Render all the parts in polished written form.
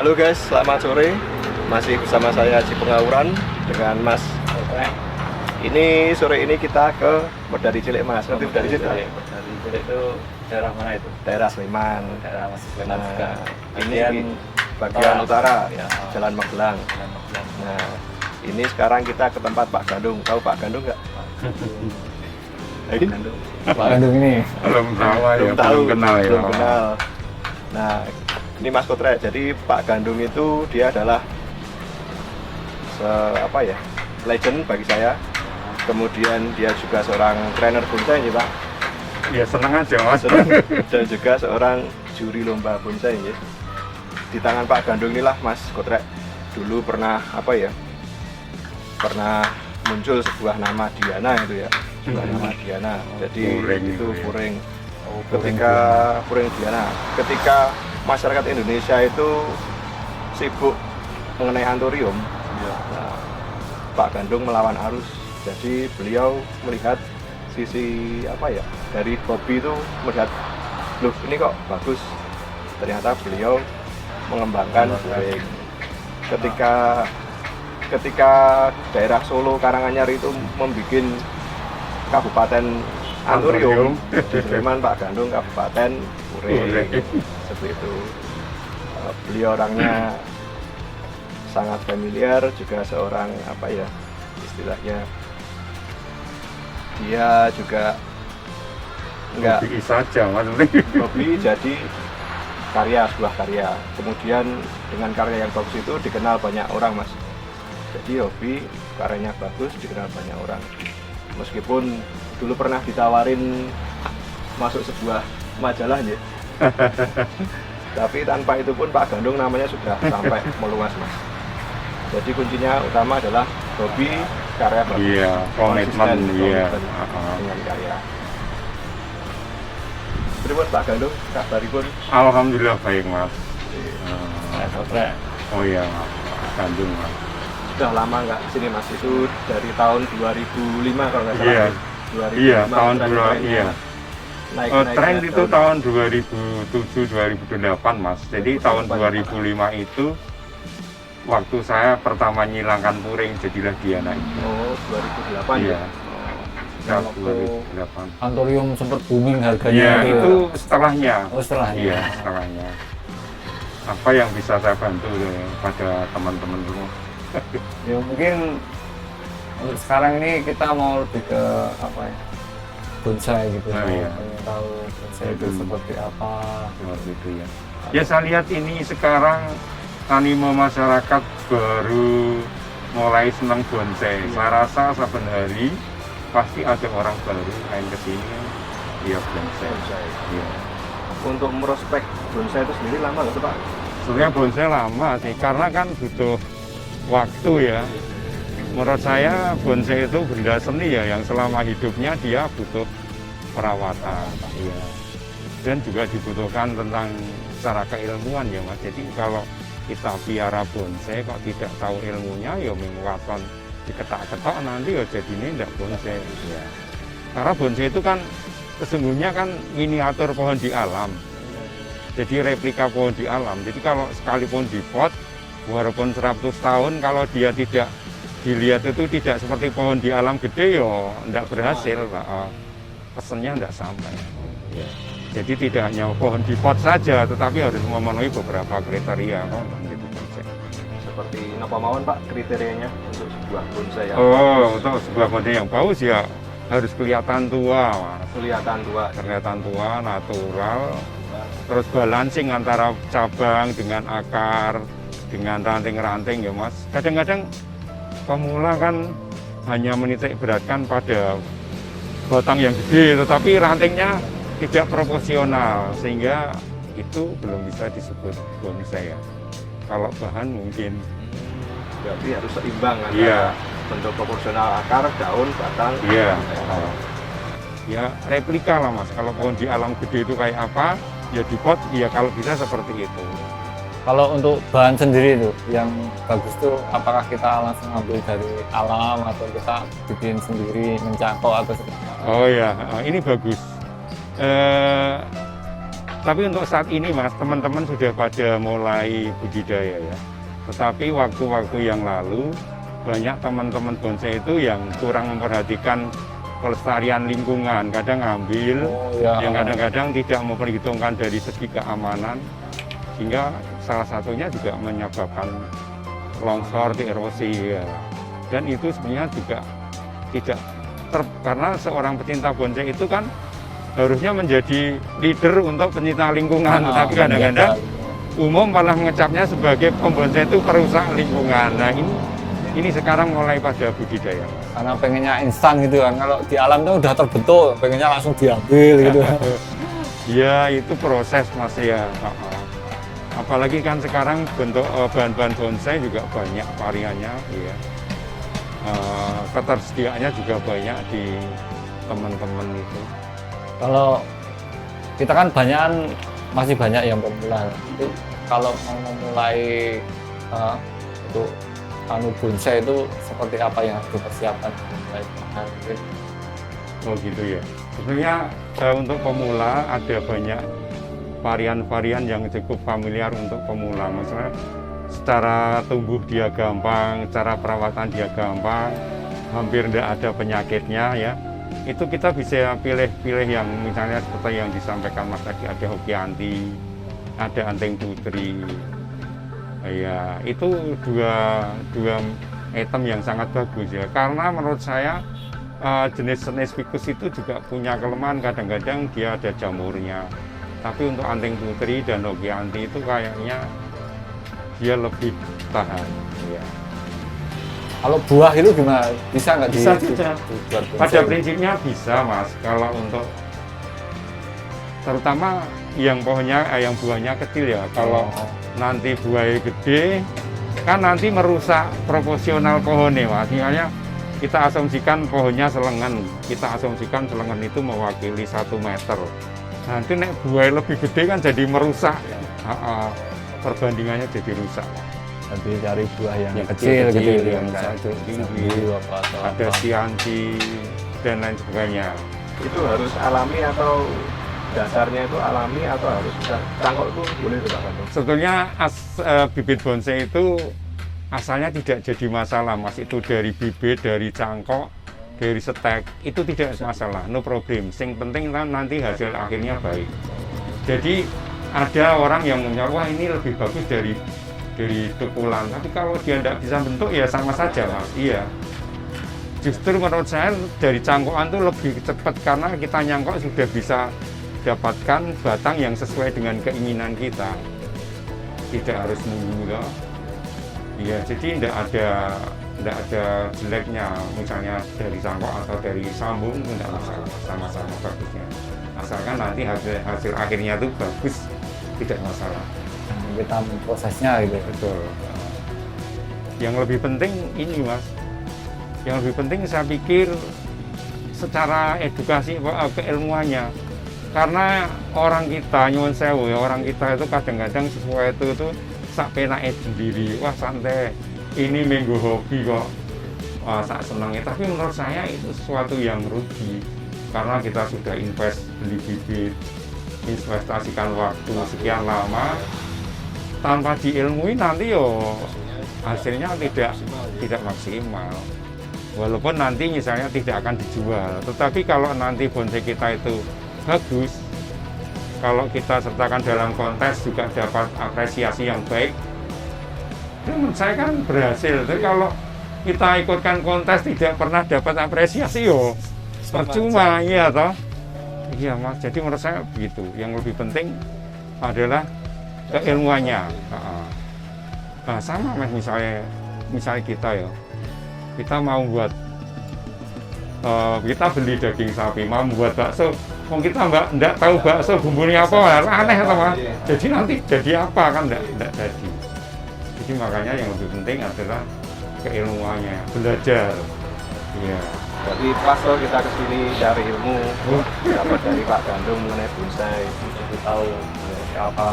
Halo guys, selamat sore. Masih bersama saya Haji Pengauran dengan Mas. Ini sore ini kita ke Medari Cilik Mas. Ngerti Medari Cilik? Medari Cilik itu daerah mana itu? Daerah Sleman. Daerah Mas Sleman Nah, juga. ini bagian utara, Ya. Jalan Magelang. Jalan Magelang. Nah, ini sekarang kita ke tempat Pak Gandung. Tahu Pak Gandung nggak? Gandung. Pak Gandung ini Belum tahu ya, Belum tahu, belum kenal ya. belum kenal. Nah, ini Mas Kotre. Jadi Pak Gandung itu dia adalah legend bagi saya. Kemudian dia juga seorang trainer bonsai ya Pak. Ya senang aja mas. Dan juga seorang juri lomba bonsai ya. Di tangan Pak Gandung inilah Mas Kotre dulu pernah pernah muncul sebuah nama Diana itu ya. Sebuah nama Diana. Jadi Puring itu ya. Puring. Ketika Puring Diana, ketika masyarakat Indonesia itu sibuk mengenai antorium, nah, Pak Gandung melawan arus. Jadi beliau melihat sisi dari hobi itu, melihat loh ini kok bagus. Ternyata beliau mengembangkan puring. Ketika daerah Solo Karanganyar itu membuat kabupaten antorium di Sleman, Pak Gandung kabupaten Puring. Seperti itu. Beliau orangnya sangat familiar, juga seorang istilahnya dia juga enggak Hobi saja mas. hobi jadi sebuah karya. Kemudian dengan karya yang bagus itu dikenal banyak orang mas. Jadi hobi karyanya bagus dikenal banyak orang. Meskipun dulu pernah ditawarin masuk sebuah majalah ya. Tapi tanpa itu pun Pak Gandung namanya sudah sampai meluas mas. Jadi kuncinya utama adalah hobi, karya bagus. Iya, komitmen iya. Dengan karya. Terima Pak Gandung, kabaripun. Alhamdulillah baik mas. Mas Kotre. Oh iya mas, Gandung mas. Sudah lama nggak sini mas? Itu dari tahun 2005 kalau nggak salah. Iya. 2005 Iya, tahun tren-trennya iya. naik-naiknya Tren itu tahun 2007-2008 mas. Jadi tahun 2005 itu waktu saya pertama nyilangkan puring jadilah Diana itu. Oh, 2008 Iya. ya. Tahun waktu 2008. antorium sempat booming harganya. Iya, gitu. itu setelahnya. Oh setelahnya. Iya, setelahnya. Apa yang bisa saya bantu pada teman-teman semua? Ya mungkin untuk sekarang ini kita mau lebih ke bonsai gitu. Oh, iya. Pengen tahu bonsai itu seperti apa. Seperti itu ya. Ya saya lihat ini sekarang animo masyarakat baru mulai senang bonsai. Saya rasa saben hari pasti ada orang baru main ke sini. Iya bonsai. Bonsai. Iya. Untuk merospek bonsai itu sendiri lama nggak sih Pak? Sebenarnya bonsai lama sih, karena kan butuh waktu ya. Menurut saya bonsai itu benda seni ya, yang selama hidupnya dia butuh perawatan. Iya. Dan juga dibutuhkan tentang secara keilmuan ya mas. Jadi kalau kita piara bonsai kok tidak tahu ilmunya ya menguatkan diketak-ketak nanti ya jadinya tidak bonsai. Ya. Karena bonsai itu kan sesungguhnya kan miniatur pohon di alam. Jadi replika pohon di alam. Jadi kalau sekalipun dipot, walaupun 100 tahun kalau dia tidak dilihat itu tidak seperti pohon di alam gede ya tidak berhasil. Pesennya tidak sampai. Ya. Jadi tidak hanya pohon di pot saja, tetapi harus memenuhi beberapa kriteria. Gitu, bonsai. Seperti apa mawon Pak kriterianya untuk sebuah bonsai yang Untuk sebuah bonsai yang bagus ya harus kelihatan tua, mas. Kelihatan tua, natural, terus balancing antara cabang dengan akar, dengan ranting-ranting ya mas. Kadang-kadang pemula kan hanya menitik beratkan pada batang yang gede, tetapi rantingnya tidak proporsional, sehingga itu belum bisa disebut bonsai ya. Kalau bahan mungkin. berarti harus seimbang antara Iya. bentuk proporsional akar, daun, batang. Iya. rantai. Ya replika lah mas. Kalau pohon di alam gede itu kayak apa, ya di pot, ya kalau bisa seperti itu. Kalau untuk bahan sendiri itu yang bagus tuh apakah kita langsung ambil dari alam atau kita bikin sendiri mencangkok atau seperti apa? Oh ya, ini bagus. Tapi untuk saat ini Mas, teman-teman sudah pada mulai budidaya ya. Tetapi waktu-waktu yang lalu banyak teman-teman bonsai itu yang kurang memperhatikan pelestarian lingkungan, kadang ngambil, yang kadang-kadang tidak memperhitungkan dari segi keamanan, sehingga salah satunya juga menyebabkan longsor, erosi ya. Dan itu sebenarnya juga tidak karena seorang pecinta bonsai itu kan harusnya menjadi leader untuk pencinta lingkungan, tapi kadang-kadang umum malah mengecapnya sebagai pembonsai itu perusak lingkungan. Nah ini sekarang mulai pada budidaya. Karena pengennya instan gitu kan, kalau di alam itu udah terbentuk, pengennya langsung diambil gitu. Ya itu proses Mas ya. Apalagi kan sekarang bentuk bahan-bahan bonsai juga banyak variannya, ya. Ketersediaannya juga banyak di teman-teman itu. Kalau kita kan masih banyak yang pemula. Itu kalau mau memulai untuk bonsai itu seperti apa yang harus dipersiapkan mulai bahan? Oh gitu ya. Sebenarnya untuk pemula ada banyak varian-varian yang cukup familiar untuk pemula. Maksudnya secara tumbuh dia gampang, cara perawatan dia gampang, hampir tidak ada penyakitnya ya. Itu kita bisa pilih-pilih yang misalnya seperti yang disampaikan Mas tadi, ada Hokianti, ada Anting Putri. Ya, itu dua item yang sangat bagus ya. Karena menurut saya jenis-jenis ficus itu juga punya kelemahan, kadang-kadang dia ada jamurnya. Tapi untuk Anting Putri dan Hokianti itu kayaknya dia lebih tahan ya. Kalau buah itu gimana? Bisa nggak? Bisa juga. Pada prinsipnya bisa Mas. Kalau untuk terutama yang pohonnya, yang buahnya kecil ya. Kalau nanti buahnya gede, kan nanti merusak proporsional pohonnya Mas. Misalnya kita asumsikan pohonnya selengan, kita asumsikan selengan itu mewakili 1 meter. Nanti nek buahnya lebih gede kan jadi merusak. Perbandingannya jadi rusak. Nanti cari buah yang kecil gitu, yang tinggi, ada sianti dan lain sebagainya. Itu harus alami atau dasarnya itu alami atau harus bisa cangkok itu boleh tidak Pak? Sebetulnya bibit bonsai itu asalnya tidak jadi masalah Mas. Itu dari bibit, dari cangkok, dari setek itu tidak masalah, no problem. Yang penting nanti hasil akhirnya baik. Jadi ada orang yang menyorot, wah ini lebih bagus dari tukulan, tapi kalau dia tidak bisa bentuk ya sama saja Mas. Iya, justru menurut saya dari cangkokan itu lebih cepat karena kita nyangkok sudah bisa dapatkan batang yang sesuai dengan keinginan kita, tidak harus nunggu. Iya, jadi tidak ada jeleknya, misalnya dari cangkok atau dari sambung tidak masalah, sama-sama bagusnya, asalkan nanti hasil akhirnya itu bagus, tidak masalah. Kita prosesnya gitu. Betul. Yang lebih penting ini Mas, yang lebih penting saya pikir secara edukasi keilmuannya, karena orang kita nyuwun sewu ya, orang kita itu kadang-kadang sesuatu itu sak penake sendiri, wah santai ini minggu hobi kok, wah sak senengnya. Tapi menurut saya itu sesuatu yang rugi karena kita sudah beli bibit, investasikan waktu sekian lama, tanpa diilmui nanti hasilnya tidak maksimal. Walaupun nanti misalnya tidak akan dijual, tetapi kalau nanti bonsai kita itu bagus, kalau kita sertakan dalam kontes juga dapat apresiasi yang baik, itu menurut saya kan berhasil. Tapi kalau kita ikutkan kontes tidak pernah dapat apresiasi percuma ya toh. Iya Mas, jadi menurut saya begitu. Yang lebih penting adalah keilmuannya. Nah, sama Mas, misalnya kita mau buat kita beli daging sapi, mau buat bakso, kita enggak tahu bakso bumbunya apa, aneh atau Mas. Jadi nanti jadi apa kan enggak jadi. Jadi makanya yang lebih penting adalah keilmuannya, belajar. Iya. Jadi pas kita kesini cari ilmu, dapat dari Pak Gandung mengenai bonsai, jadi tahu apa.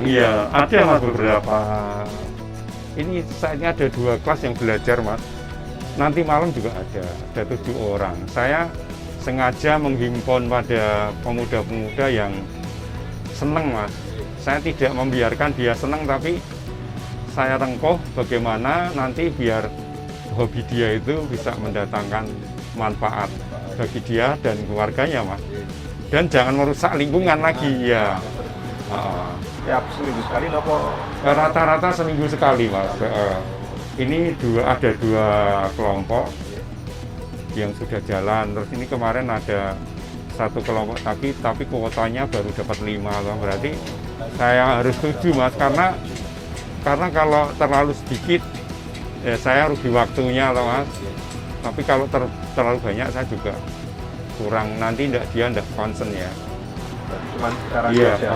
Iya, ada Mas beberapa. Ini saatnya ada 2 kelas yang belajar Mas. Nanti malam juga ada 7 orang. Saya sengaja menghimpun pada pemuda-pemuda yang seneng Mas. Saya tidak membiarkan dia seneng, tapi saya rengkuh bagaimana nanti biar hobi dia itu bisa mendatangkan manfaat bagi dia dan keluarganya Mas. Dan jangan merusak lingkungan lagi ya. Tiap seminggu sekali nopo? Rata-rata seminggu sekali Mas. Ini ada dua kelompok yang sudah jalan. Terus ini kemarin ada satu kelompok tapi kuotanya baru dapat 5 loh. Berarti saya harus setuju Mas, karena kalau terlalu sedikit ya saya rugi waktunya loh Mas. Tapi kalau terlalu banyak saya juga kurang, nanti dia tidak concern ya. Cuman sekarang Iya, aja.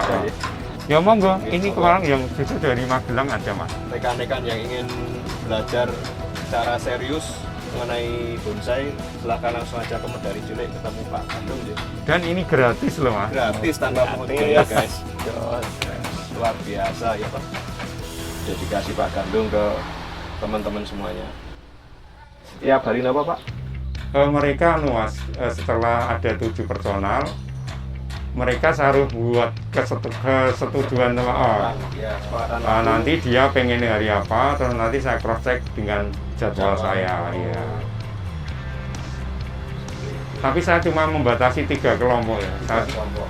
ya monggo, ini orang yang justru dari Magelang ada Mas. Rekan-rekan yang ingin belajar secara serius mengenai bonsai, silahkan langsung aja ke Medari Cilik ketemu Pak Gandung ya. Dan ini gratis loh Mas. Gratis tanpa pungut biaya guys. Luar biasa ya Pak. Dedikasi Pak Gandung ke teman-teman semuanya. Tiap hari apa Pak? Mereka Mas, setelah ada 7 personal, mereka harus buat kesetujuan sama Ya, sepakatan nanti dia pengen hari apa, terus nanti saya cross check dengan jadwal saya ya. Tapi saya cuma membatasi 3 kelompok ya.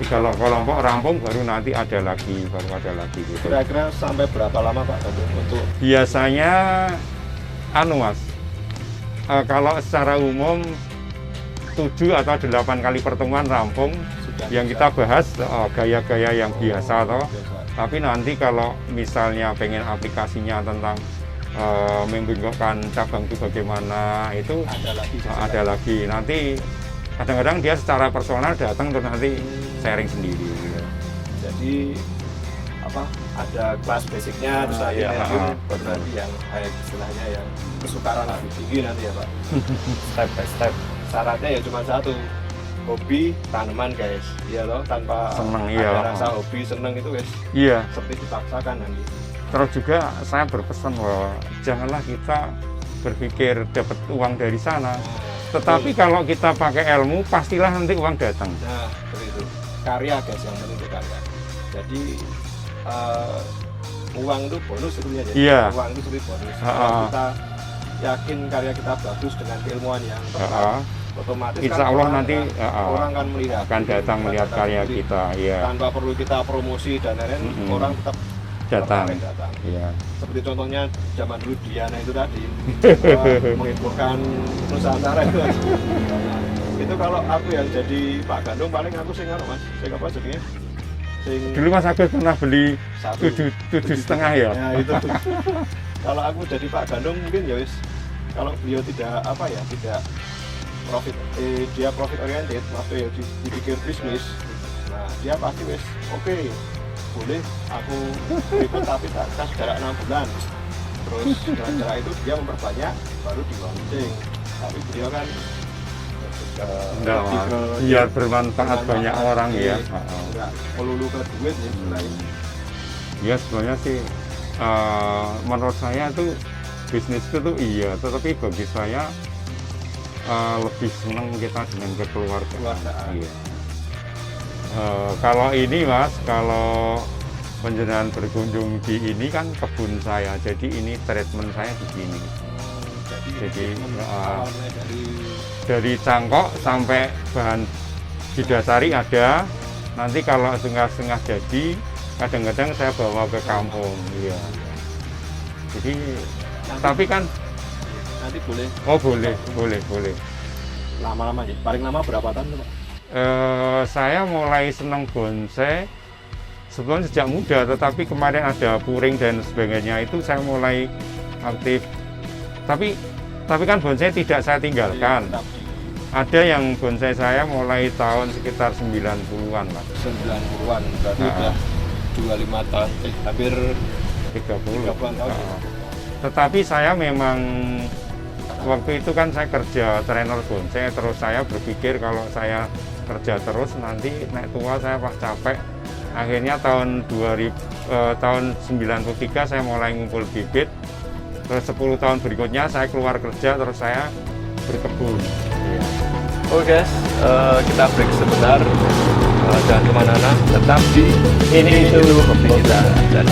3 kelompok rampung, baru nanti ada lagi gitu. Kira-kira sampai berapa lama Pak Gandung untuk Biasanya Mas, kalau secara umum 7 atau 8 kali pertemuan rampung. Yang kita bahas gaya-gaya yang biasa toh. Tapi nanti kalau misalnya pengen aplikasinya tentang membingungkan cabang itu bagaimana, itu ada lagi. Nanti kadang-kadang dia secara personal datang terus nanti sharing sendiri. jadi apa? Ada kelas basicnya, terus ada baru nanti yang istilahnya yang kesukaran lebih tinggi nanti ya Pak. Step by step. Syaratnya ya cuma satu, hobi tanaman guys, iya loh, tanpa Seneng, ada iya. rasa hobi seneng itu guys, Iya. seperti dipaksakan nanti. Terus juga saya berpesan bahwa janganlah kita berpikir dapat uang dari sana. Tetapi kalau kita pakai ilmu, pastilah nanti uang datang. Nah, seperti itu. Karya guys, yang penting itu karya. Jadi uang itu bonus sebenarnya. Iya. Uang itu seperti bonus. Kalau kita yakin karya kita bagus dengan keilmuan yang tepat, otomatis Insya kan Allah nanti orang kan melihat, akan datang melihat karya kita. Iya. tanpa perlu kita promosi dan lain-lain, orang tetap Datang. datang. Iya. Seperti contohnya zaman dulu Diana itu tadi menghiburkan Nusantara itu. Itu kalau aku yang jadi Pak Gandung paling aku sing Mas, sing apa jadinya? Sing Dulu Mas Agus pernah beli satu. 7,5 ya. Ya itu. Kalau aku jadi Pak Gandung mungkin ya wis, kalau beliau tidak apa ya, tidak profit dia profit oriented, maksudnya ya dipikir bisnis. Nah, dia pasti wis oke, boleh aku ikut tapi tas jarak 6 bulan. Terus dengan cara itu dia memperbanyak baru di launching. Tapi beliau kan Enggak, lebih Mas. ke Biar bermanfaat banyak orang ya. Enggak melulu ke duit ya istilahnya. Ya sebenarnya sih menurut saya tuh bisnis itu tuh iya, tetapi bagi saya lebih senang kita dengan keluargaan. Iya. Kalau ini Mas, kalau penjenengan berkunjung di ini kan kebun saya, jadi ini treatment saya di sini. Jadi awalnya dari cangkok sampai bahan didasari ada. Nanti kalau setengah-setengah jadi, kadang-kadang saya bawa ke kampung. Iya. Jadi, tapi kan nanti boleh oh boleh. lama-lama ya. Paling lama berapa tahun Pak? Saya mulai senang bonsai sebelumnya sejak muda, tetapi kemarin ada puring dan sebagainya itu saya mulai aktif. Tapi kan bonsai tidak saya tinggalkan. Ada yang bonsai saya mulai tahun sekitar 90-an Mas. 90-an berarti udah 25 tahun, hampir 30 30-an tahun. Tetapi saya memang waktu itu kan saya kerja trainer bonsai, terus saya berpikir kalau saya kerja terus nanti naik tua saya pas capek. Akhirnya tahun 93 saya mulai ngumpul bibit. Terus 10 tahun berikutnya saya keluar kerja, terus saya berkebun. Oke guys, kita break sebentar. Jangan kemana-mana, tetap di Ini itu hobi kita. Dan